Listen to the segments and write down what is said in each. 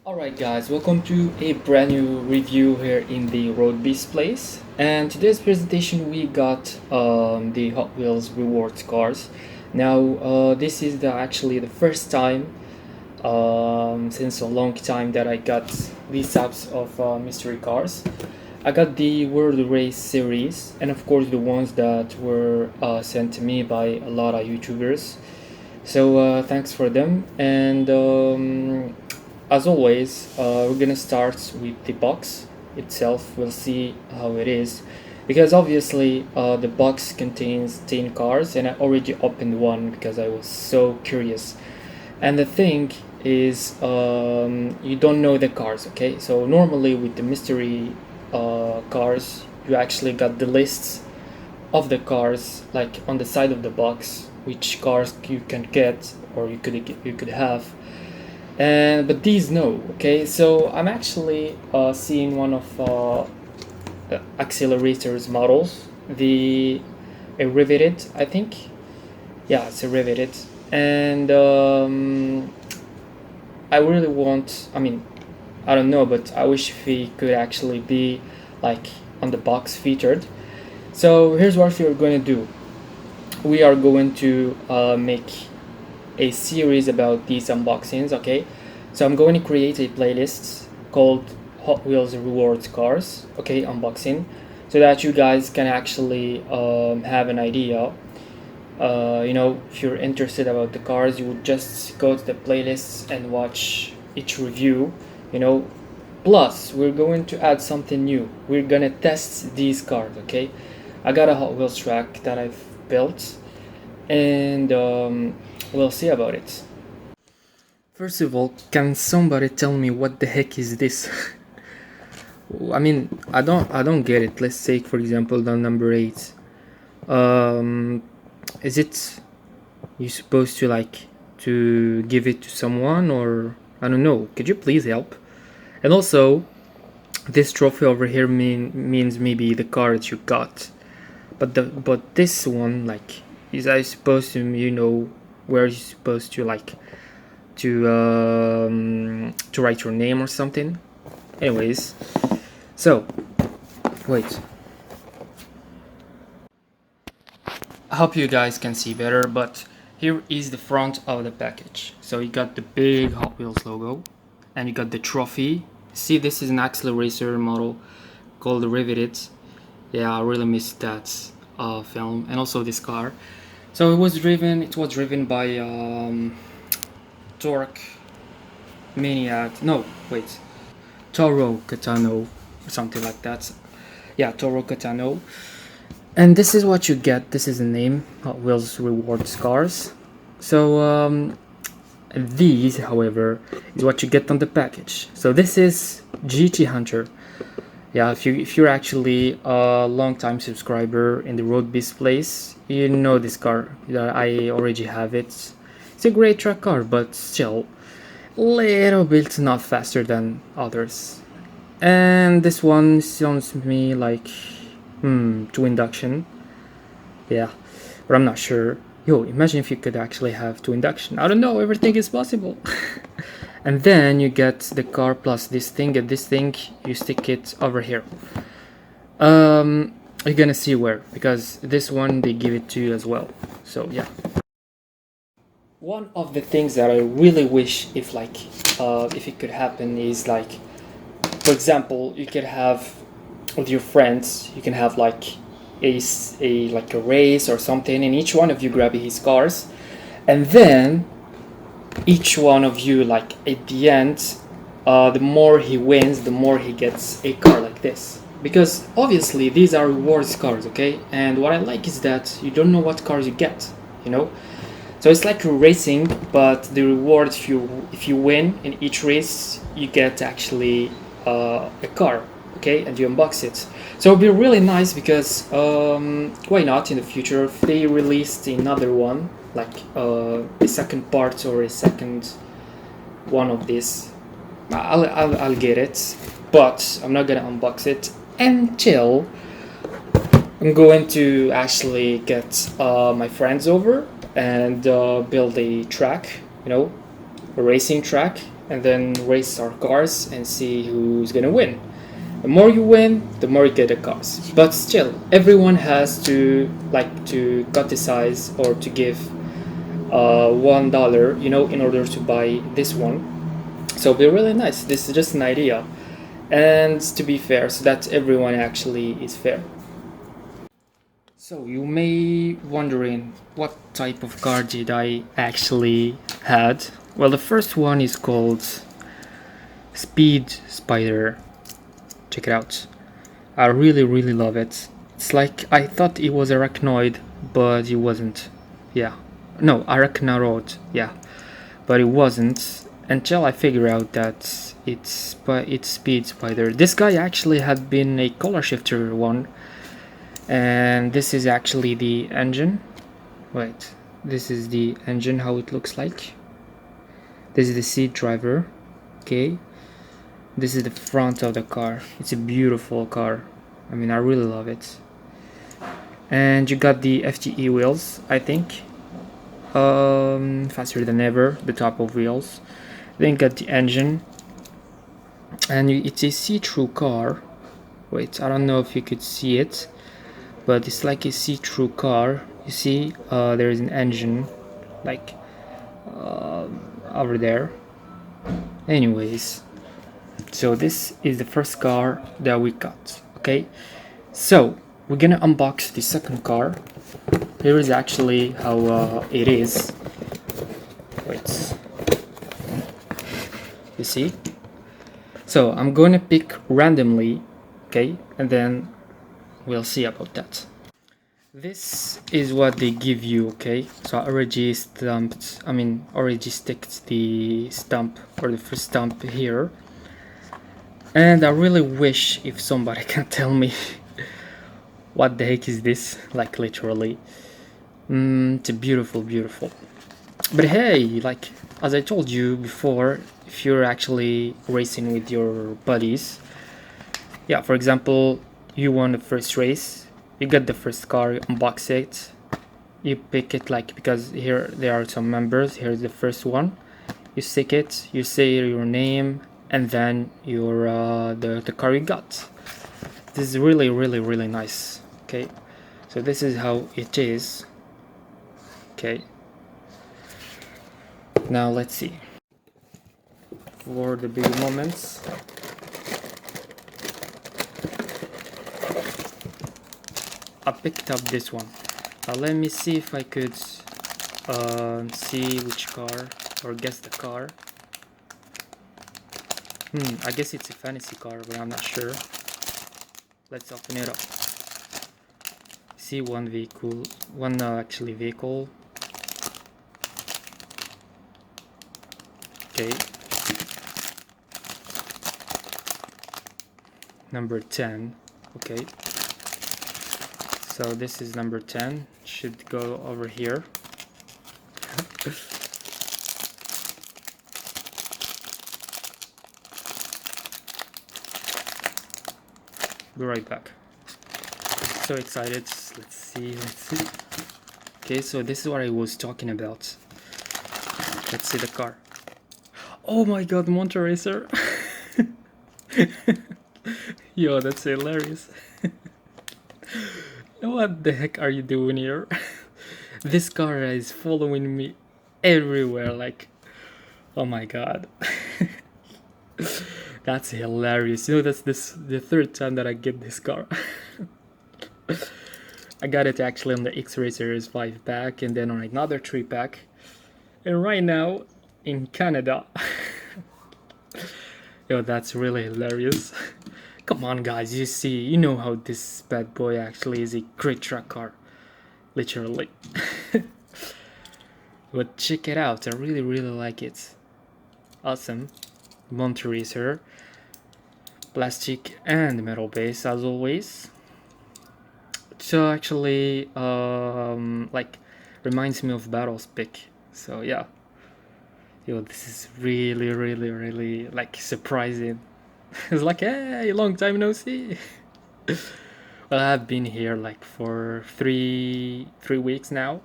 Alright guys, welcome to a brand new review here in the Road Beast place. And today's presentation we got the Hot Wheels rewards cars. Now this is actually the first time since a long time that I got these types of mystery cars. I got the World Race series and of course the ones that were sent to me by a lot of YouTubers. So thanks for them, and as always, we're gonna start with the box itself. We'll see how it is, because obviously the box contains 10 cards, and I already opened one because I was so curious. And the thing is, you don't know the cards, okay? So normally with the mystery cards, you actually got the lists of the cars, like on the side of the box, which cars you can get or you could have. And but these no, okay. So I'm actually seeing one of accelerators models, the a riveted, I think. Yeah, it's a riveted, and I really want. I mean, I don't know, but I wish if he could actually be like on the box featured. So here's what we're going to do. We are going to make a series about these unboxings, okay? So I'm going to create a playlist called Hot Wheels Rewards Cars, okay, unboxing, so that you guys can actually have an idea. If you're interested about the cars, you would just go to the playlists and watch each review, you know. Plus, we're going to add something new. We're gonna test these cars, okay? I got a Hot Wheels track that I've built, and we'll see about it. First of all, can somebody tell me what the heck is this? I mean, I don't get it. Let's take for example the number 8. Is it you supposed to like to give it to someone, or I don't know? Could you please help? And also, this trophy over here means maybe the car that you got, but this one, like, is I supposed to where you supposed to like to write your name or something. Anyways, so wait, I hope you guys can see better, but here is the front of the package. So you got the big Hot Wheels logo, and you got the trophy. See, this is an accelerator model called the Riveted. Yeah, I really missed that film, and also this car. So it was driven by Torque Maniac. No, wait, Toro Catano or something like that. Yeah, Toro Catano. And this is what you get. This is the name, Hot Wheels Rewards Cars. So these, however, is what you get on the package. So this is GT Hunter. Yeah, if you're actually a long-time subscriber in the Road Beast place, you know this car. I already have it. It's a great track car, but still a little bit not faster than others. And this one sounds to me like two induction. Yeah, but I'm not sure. Yo, imagine if you could actually have two induction. I don't know, everything is possible. And then you get the car plus this thing, and this thing you stick it over here. You're gonna see where, because this one they give it to you as well. So yeah. One of the things that I really wish if it could happen is like, for example, you could have with your friends, you can have like a race or something, and each one of you grab his cars, and then each one of you, like at the end, the more he wins, the more he gets a car like this, because obviously these are rewards cars, okay? And what I like is that you don't know what cars you get, you know. So it's like racing, but the reward, if you win in each race, you get actually a car, okay, and you unbox it. So it'll be really nice, because why not in the future if they released another one, like a second part or a second one of this, I'll get it, but I'm not gonna unbox it until I'm going to actually get my friends over and build a track, a racing track and then race our cars and see who's gonna win. The more you win, the more you get the cars. But still, everyone has to criticize or to give $1, in order to buy this one. So it'll be really nice. This is just an idea, and to be fair, so that everyone actually is fair. So you may wondering what type of car did I actually had. Well, the first one is called Speed Spider. Check it out. I really love it. It's like I thought it was arachnoid, but it wasn't. Yeah. No, arachnarod. Yeah. But it wasn't until I figured out that it's Speed Spider. This guy actually had been a color shifter one. And this is actually the engine. Wait, this is the engine, how it looks like. This is the seat driver. Okay, this is the front of the car. It's a beautiful car. I mean, I really love it. And you got the FTE wheels, I think. Faster than ever, the top of wheels. Then you got the engine, and it's a see-through car. Wait, I don't know if you could see it, but it's like a see-through car. You see, there is an engine, like over there. Anyways, so this is the first car that we got. Okay, so we're gonna unbox the second car. Here is actually how it is. Wait, you see? So I'm gonna pick randomly, okay, and then we'll see about that. This is what they give you, okay? So I already sticked the stamp, or the first stamp here. And I really wish if somebody can tell me what the heck is this, like literally. It's beautiful. But hey, like, as I told you before, if you're actually racing with your buddies, yeah, for example, you won the first race, you get the first car, you unbox it, you pick it, like, because here there are some members. Here's the first one, you stick it, you say your name, and then your the car you got. This is really nice. Okay, so this is how it is. Okay, now let's see. For the big moments, I picked up this one. Let me see if I could see which car, or guess the car. I guess it's a fantasy car, but I'm not sure. Let's open it up. See one vehicle, actually vehicle. Okay. Number 10. Okay. So this is number 10. Should go over here. Be right back. So excited. Let's see. Okay, so this is what I was talking about. Let's see the car. Oh my god, Monte Racer. Yo, that's hilarious. What the heck are you doing here? This car is following me everywhere, like, oh my god. That's hilarious. That's the third time that I get this car. I got it actually on the X-Racers 5-pack, and then on another 3-pack. And right now, in Canada. Yo, that's really hilarious. Come on guys, you know how this bad boy actually is a great track car. Literally. But check it out, I really like it. Awesome. Monte Racer. Plastic and metal base as always. So actually like reminds me of Battle's pick. So yeah. Yo, this is really like surprising. It's like, hey, long time no see. Well, I've been here like for three weeks now.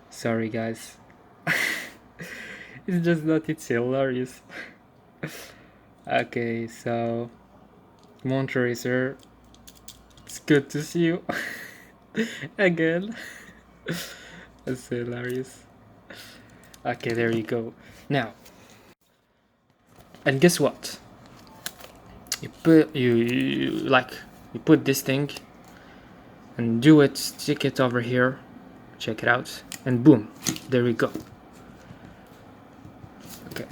Sorry guys. It's just that it's hilarious. Okay, so Monte Racer, it's good to see you again. That's hilarious. Okay, there you go. Now, and guess what? You put this thing and do it, stick it over here, check it out, and boom, there we go. Okay,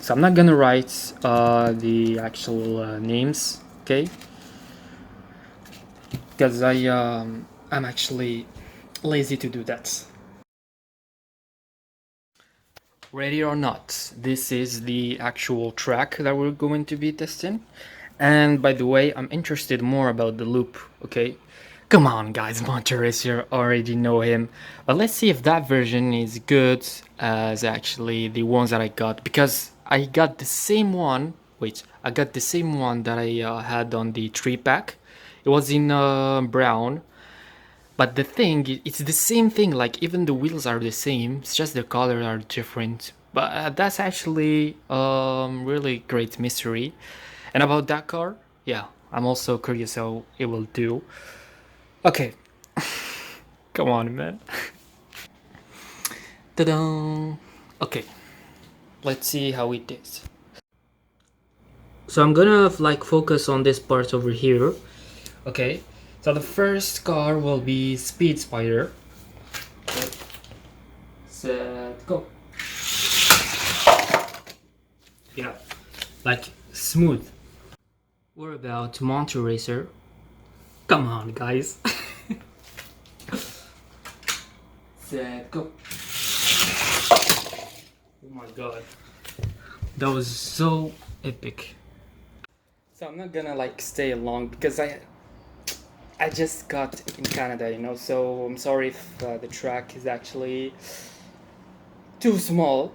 so I'm not gonna write the actual names, okay? Because I'm actually lazy to do that. Ready or not, this is the actual track that we're going to be testing. And by the way, I'm interested more about the loop, okay? Come on guys, Monteris, you already know him. But let's see if that version is good as actually the ones that I got. Because I got the same one, I got the same one that I had on the 3-pack. It was in brown. But the thing, it's the same thing, like even the wheels are the same, it's just the colors are different. But that's actually really great mystery. And about that car, yeah, I'm also curious how it will do. Okay, come on, man. Ta-da! Okay, let's see how it is. So I'm gonna like focus on this part over here. Okay, so the first car will be Speed Spider. Okay. Set, go. Yeah, like smooth. What about Monte Racer? Come on, guys. Set, go. Oh my god. That was so epic. So I'm not gonna like stay long because I just got in Canada, you know, so I'm sorry if the track is actually too small.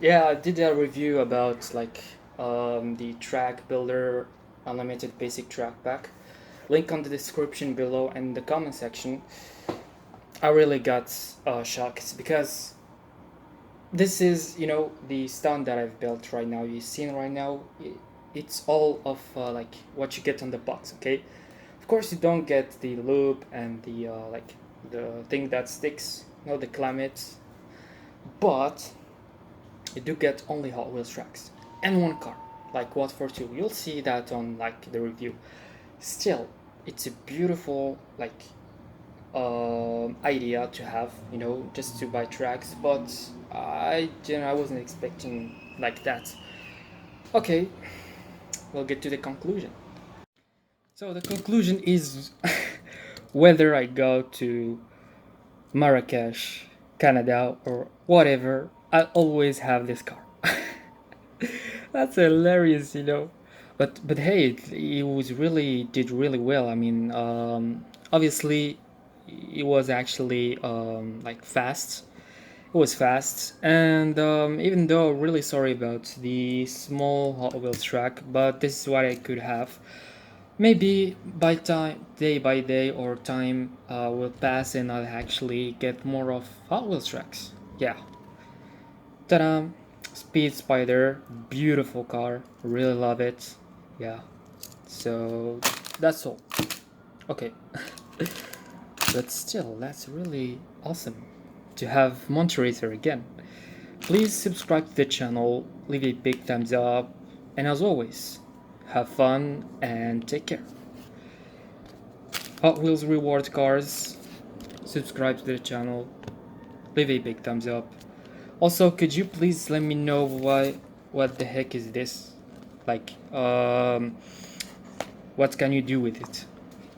Yeah, I did a review about like the track builder unlimited basic track pack. Link on the description below and the comment section. I really got shocked because this is, you know, the stand that I've built right now. You've seen right now, it's all of like what you get on the box. Okay, of course you don't get the loop and the like the thing that sticks, you know, the climate, but you do get only Hot Wheels tracks and one car, like what for two. You'll see that on like the review. Still, it's a beautiful like idea to have, you know, just to buy tracks, but I wasn't expecting like that. Okay, we'll get to the conclusion. So the conclusion is whether I go to Marrakesh, Canada, or whatever, I always have this car. That's hilarious, you know. But hey, it was really did really well. I mean, obviously, it was actually like fast. It was fast, and even though really sorry about the small Hot Wheels track, but this is what I could have. Maybe by time, day by day, or time will pass, and I'll actually get more of Hot Wheels tracks. Yeah. Ta-da! Speed Spider, beautiful car, really love it. Yeah. So that's all. Okay. But still, that's really awesome to have Monte Racer again. Please subscribe to the channel, leave a big thumbs up, and as always, have fun and take care. Hot Wheels reward cars, subscribe to the channel, leave a big thumbs up. Also, could you please let me know what the heck is this? Like, what can you do with it?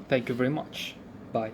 Thank you very much. Bye.